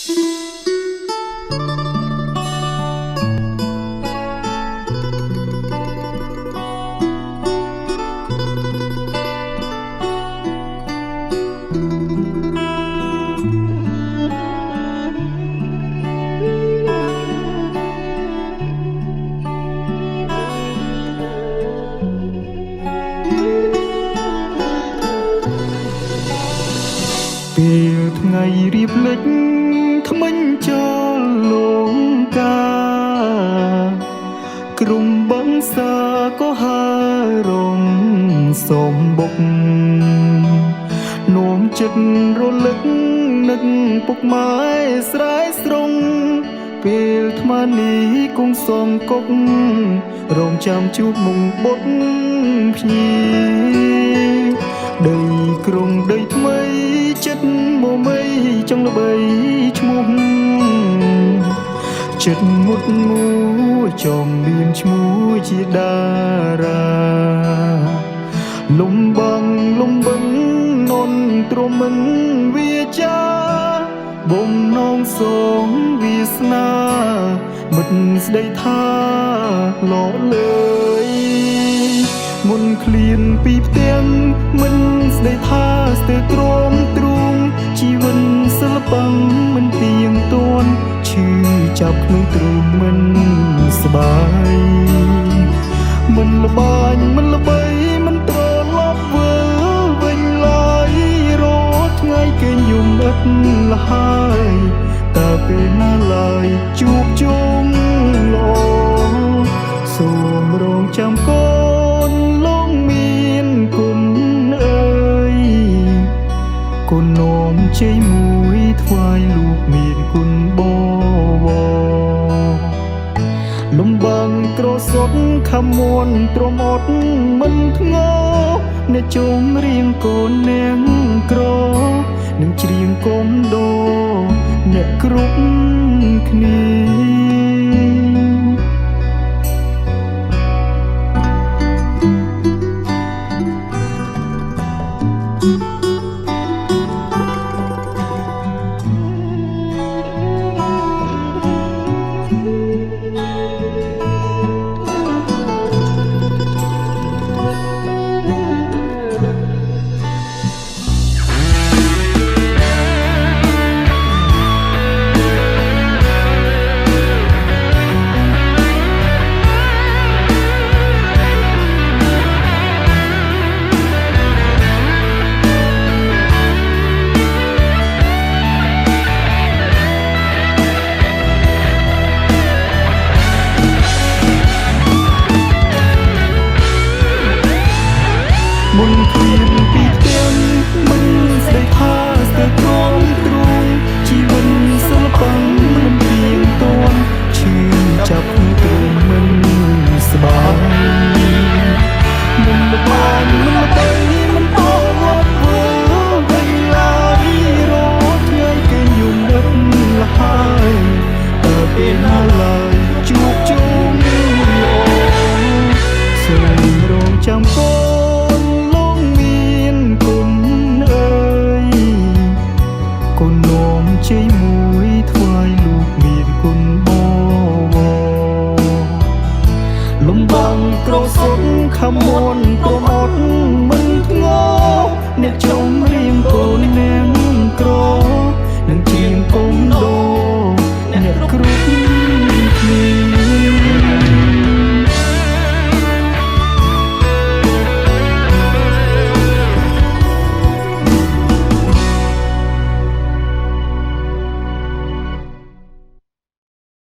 ពេលថ្ងៃរៀបលិចថ្មិញចូលលងកាក្រុមបង្សាក៏ហើរងសំបុកនោមចិត្តរលឹកនឹកពុកម៉ែស្រែស្រង់ពេលថ្មនេះគង់សំកុករងចាំជួបមុងបុកភ្ញីដីក្រុងដីថ្មីចិត្តមកមីចង់ល្បីឈ្មោះចិត្តមុតមួយចង់មានឈ្មោះជាតារាលំបងលំបឹងននទ្រមិនវាចាបំណងសងវាសនាមិត្តស្ដីថាឡោលើយមុនឃ្លានពីផ្ទាំងមិនស្ដីថាស្ទើរទ្រាំទ្រូងជីវិតសិល្បៈមិនទៀងទាត់ឈឺចាប់ក្នុងទ្រូងមិនស្បាយមិនល្បាញមិនល្បីមិនត្រឡប់វិលវិញឡើយរត់ថ្ងៃគេយំឥតលហើយតើពេលណាឡើយជួបជុំល្អសូមរងចាំកូនលងមានគុណអើយគុណនោមជ័យមួយថ្វាយលោកមានគុណបវរលំបាំងក្រសុតខំមួនទ្រាំអត់មិនធ្ងោអ្នកជុំរៀងកូននាងក្រនឹងច្រៀងគុំដោអ្នកគ្រប់